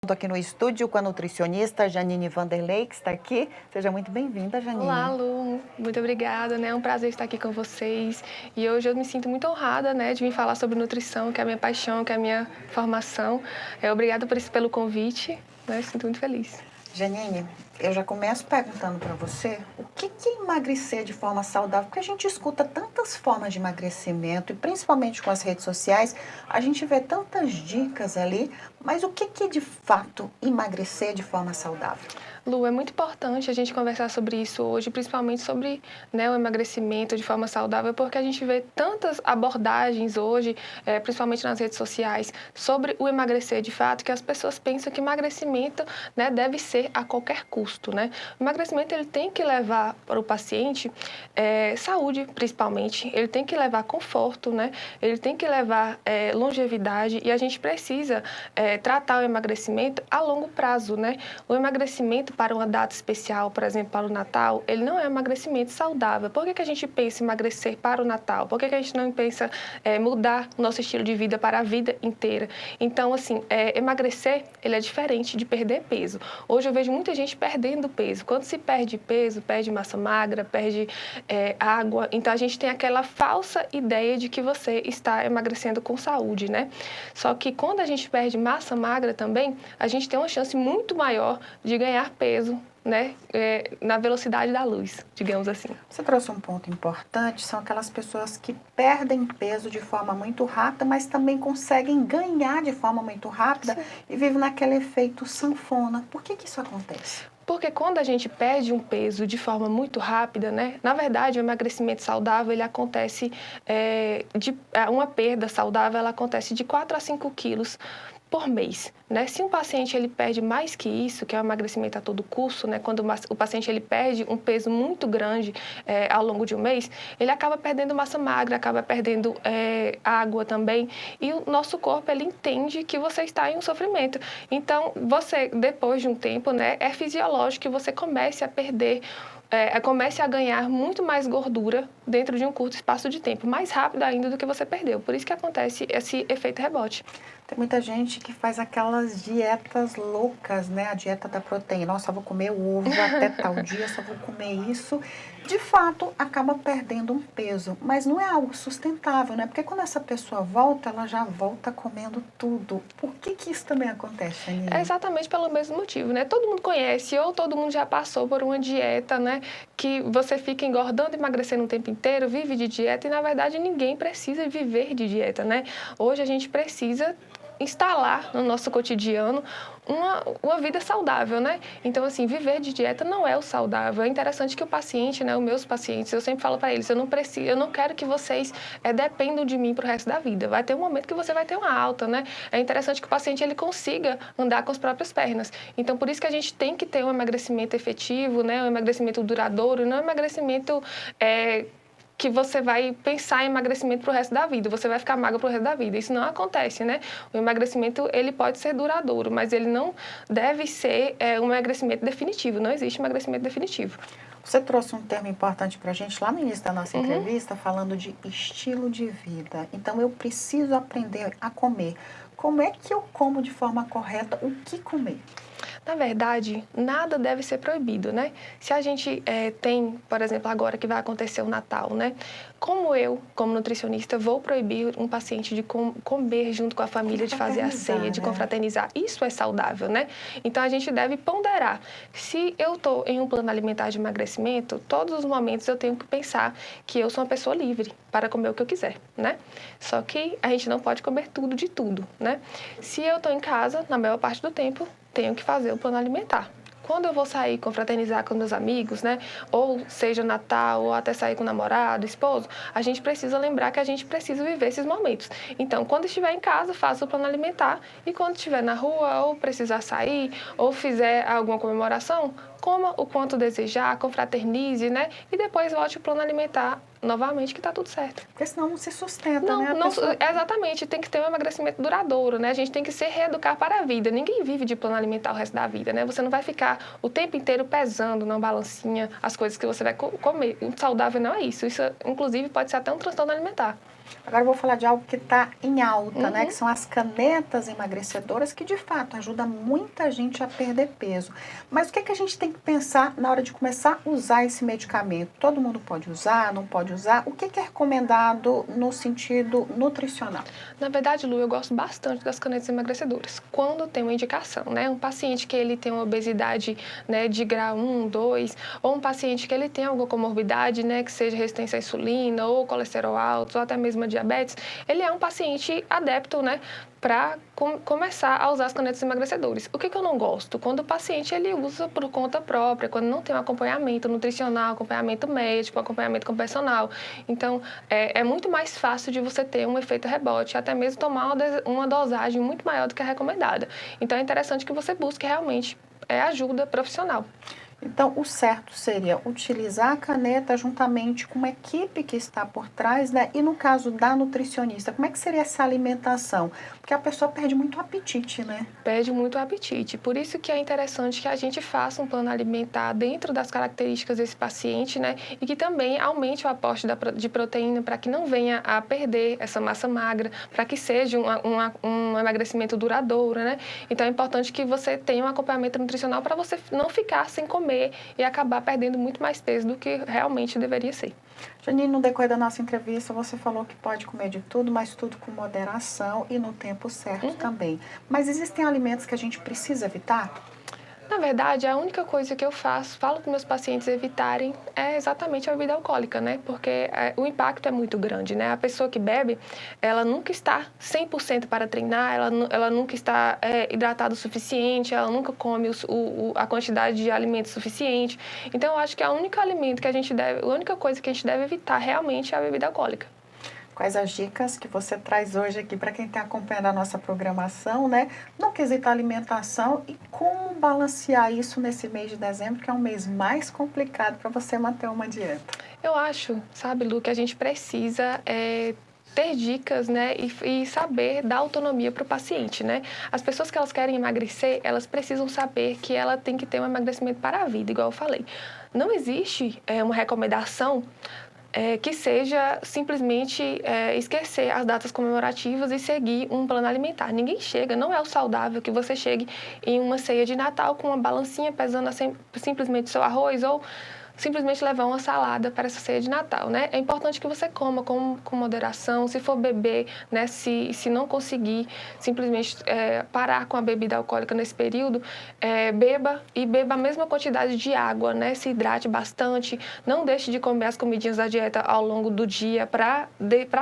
Estou aqui no estúdio com a nutricionista Janine Vanderlei, que está aqui. Seja muito bem-vinda, Janine. Olá, Lu. Muito obrigada, né? É um prazer estar aqui com vocês. E hoje eu me sinto muito honrada, né, de vir falar sobre nutrição, que é a minha paixão, que é a minha formação. Obrigada pelo convite, né? Sinto muito feliz. Janine, eu já começo perguntando para você o que é emagrecer de forma saudável, porque a gente escuta tantas formas de emagrecimento e principalmente com as redes sociais, a gente vê tantas dicas ali, mas o que é de fato emagrecer de forma saudável? Lu, é muito importante a gente conversar sobre isso hoje, principalmente sobre, né, o emagrecimento de forma saudável, porque a gente vê tantas abordagens hoje, principalmente nas redes sociais, sobre o emagrecer de fato, que as pessoas pensam que emagrecimento, né, deve ser a qualquer custo, né? O emagrecimento ele tem que levar para o paciente saúde, principalmente, ele tem que levar conforto, né? Ele tem que levar longevidade e a gente precisa tratar o emagrecimento a longo prazo, né? O emagrecimento para uma data especial, por exemplo, para o Natal, ele não é um emagrecimento saudável. Por que a gente pensa em emagrecer para o Natal? Por que a gente não pensa mudar o nosso estilo de vida para a vida inteira? Então, assim, emagrecer, ele é diferente de perder peso. Hoje eu vejo muita gente perdendo peso. Quando se perde peso, perde massa magra, perde água. Então, a gente tem aquela falsa ideia de que você está emagrecendo com saúde, né? Só que quando a gente perde massa magra também, a gente tem uma chance muito maior de ganhar peso, né, na velocidade da luz, digamos assim. Você trouxe um ponto importante, são aquelas pessoas que perdem peso de forma muito rápida, mas também conseguem ganhar de forma muito rápida. Sim. E vivem naquele efeito sanfona. Por que isso acontece? Porque quando a gente perde um peso de forma muito rápida, né? Na verdade, o emagrecimento saudável, ele acontece, uma perda saudável, ela acontece de 4 a 5 quilos por mês, né? Se um paciente ele perde mais que isso, que é o emagrecimento a todo custo, né? Quando o paciente ele perde um peso muito grande ao longo de um mês, ele acaba perdendo massa magra, acaba perdendo água também, e o nosso corpo ele entende que você está em um sofrimento. Então, você depois de um tempo, né, é fisiológico que você comece a perder comece a ganhar muito mais gordura dentro de um curto espaço de tempo, mais rápido ainda do que você perdeu. Por isso que acontece esse efeito rebote. Tem muita gente que faz aquelas dietas loucas, né? A dieta da proteína. Nossa, só vou comer ovo até tal dia, só vou comer isso. De fato, acaba perdendo um peso, mas não é algo sustentável, né? Porque quando essa pessoa volta, ela já volta comendo tudo. Por que isso também acontece, Aninha? É exatamente pelo mesmo motivo, né? Todo mundo conhece ou todo mundo já passou por uma dieta, né? Que você fica engordando e emagrecendo o tempo inteiro, vive de dieta e, na verdade, ninguém precisa viver de dieta, né? Hoje a gente precisa instalar no nosso cotidiano uma vida saudável, né? Então, assim, viver de dieta não é o saudável. É interessante que o paciente, né, os meus pacientes, eu sempre falo para eles, eu não quero que vocês dependam de mim pro resto da vida. Vai ter um momento que você vai ter uma alta, né? É interessante que o paciente ele consiga andar com as próprias pernas. Então, por isso que a gente tem que ter um emagrecimento efetivo, né? Um emagrecimento duradouro, não um emagrecimento que você vai pensar em emagrecimento para o resto da vida, você vai ficar magra para o resto da vida. Isso não acontece, né? O emagrecimento, ele pode ser duradouro, mas ele não deve ser um emagrecimento definitivo. Não existe emagrecimento definitivo. Você trouxe um termo importante para a gente lá no início da nossa entrevista, falando de estilo de vida. Então, eu preciso aprender a comer. Como é que eu como de forma correta o que comer? Na verdade, nada deve ser proibido, né? Se a gente tem, por exemplo, agora que vai acontecer o Natal, né? Como eu, como nutricionista, vou proibir um paciente de comer junto com a família, de fazer a ceia, de confraternizar? Isso é saudável, né? Então, a gente deve ponderar. Se eu estou em um plano alimentar de emagrecimento, todos os momentos eu tenho que pensar que eu sou uma pessoa livre para comer o que eu quiser, né? Só que a gente não pode comer tudo de tudo, né? Se eu estou em casa, na maior parte do tempo, tenho que fazer o plano alimentar. Quando eu vou sair, confraternizar com meus amigos, né? Ou seja Natal, ou até sair com o namorado, esposo, a gente precisa lembrar que a gente precisa viver esses momentos. Então, quando estiver em casa, faça o plano alimentar. E quando estiver na rua, ou precisar sair, ou fizer alguma comemoração, coma o quanto desejar, confraternize, né? E depois volte o plano alimentar novamente, que está tudo certo. Porque senão não se sustenta, né? Exatamente, tem que ter um emagrecimento duradouro, né? A gente tem que se reeducar para a vida. Ninguém vive de plano alimentar o resto da vida, né? Você não vai ficar o tempo inteiro pesando na balancinha as coisas que você vai comer. O saudável não é isso. Isso, inclusive, pode ser até um transtorno alimentar. Agora eu vou falar de algo que está em alta, né? Uhum. Que são as canetas emagrecedoras, que de fato ajuda muita gente a perder peso. Mas o que é que a gente tem que pensar na hora de começar a usar esse medicamento? Todo mundo pode usar, não pode usar? O que que é recomendado no sentido nutricional? Na verdade, Lu, eu gosto bastante das canetas emagrecedoras. Quando tem uma indicação, né? Um paciente que ele tem uma obesidade, né, de grau 1, 2, ou um paciente que ele tem alguma comorbidade, né, que seja resistência à insulina, ou colesterol alto, ou até mesmo a diabetes, ele é um paciente adepto, né, para começar a usar as canetas emagrecedoras. O que eu não gosto? Quando o paciente ele usa por conta própria, quando não tem um acompanhamento nutricional, acompanhamento médico, acompanhamento com personal. Então, é muito mais fácil de você ter um efeito rebote, até mesmo tomar uma dosagem muito maior do que a recomendada. Então, é interessante que você busque realmente ajuda profissional. Então, o certo seria utilizar a caneta juntamente com uma equipe que está por trás, né? E no caso da nutricionista, como é que seria essa alimentação? Porque a pessoa perde muito apetite, né? Perde muito o apetite. Por isso que é interessante que a gente faça um plano alimentar dentro das características desse paciente, né? E que também aumente o aporte de proteína para que não venha a perder essa massa magra, para que seja um emagrecimento duradouro, né? Então, é importante que você tenha um acompanhamento nutricional para você não ficar sem comer e acabar perdendo muito mais peso do que realmente deveria ser. Janine, no decorrer da nossa entrevista, você falou que pode comer de tudo, mas tudo com moderação e no tempo certo também. Mas existem alimentos que a gente precisa evitar? Na verdade, a única coisa que eu falo para meus pacientes evitarem é exatamente a bebida alcoólica, né? Porque o impacto é muito grande, né? A pessoa que bebe, ela nunca está 100% para treinar, ela nunca está hidratada o suficiente, ela nunca come a quantidade de alimento suficiente. Então, eu acho que a única coisa que a gente deve evitar realmente é a bebida alcoólica. Quais as dicas que você traz hoje aqui para quem está acompanhando a nossa programação, né? No quesito alimentação e como balancear isso nesse mês de dezembro, que é um mês mais complicado para você manter uma dieta. Eu acho, sabe, Lu, que a gente precisa ter dicas, né, e saber dar autonomia para o paciente, né? As pessoas que elas querem emagrecer, elas precisam saber que ela tem que ter um emagrecimento para a vida, igual eu falei. Não existe uma recomendação que seja simplesmente esquecer as datas comemorativas e seguir um plano alimentar. Ninguém chega, não é o saudável que você chegue em uma ceia de Natal com uma balancinha pesando simplesmente seu arroz ou simplesmente levar uma salada para essa ceia de Natal, né? É importante que você coma com moderação, se for beber, né? Se não conseguir simplesmente parar com a bebida alcoólica nesse período, beba a mesma quantidade de água, né? Se hidrate bastante, não deixe de comer as comidinhas da dieta ao longo do dia para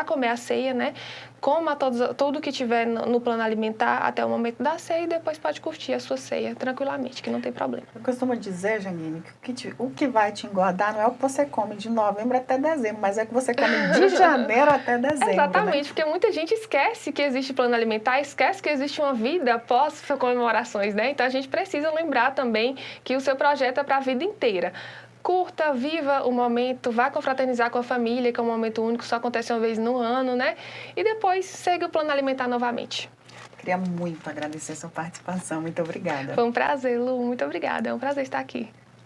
comer a ceia, né? Coma tudo que tiver no plano alimentar até o momento da ceia e depois pode curtir a sua ceia tranquilamente, que não tem problema. Eu costumo dizer, Janine, que o que vai te engordar não é o que você come de novembro até dezembro, mas é o que você come de janeiro até dezembro. Exatamente, né? porque muita gente esquece que existe plano alimentar, esquece que existe uma vida após comemorações, né? Então a gente precisa lembrar também que o seu projeto é para a vida inteira. Curta, viva o momento, vá confraternizar com a família, que é um momento único, só acontece uma vez no ano, né? E depois segue o plano alimentar novamente. Queria muito agradecer a sua participação. Muito obrigada. Foi um prazer, Lu. Muito obrigada. É um prazer estar aqui.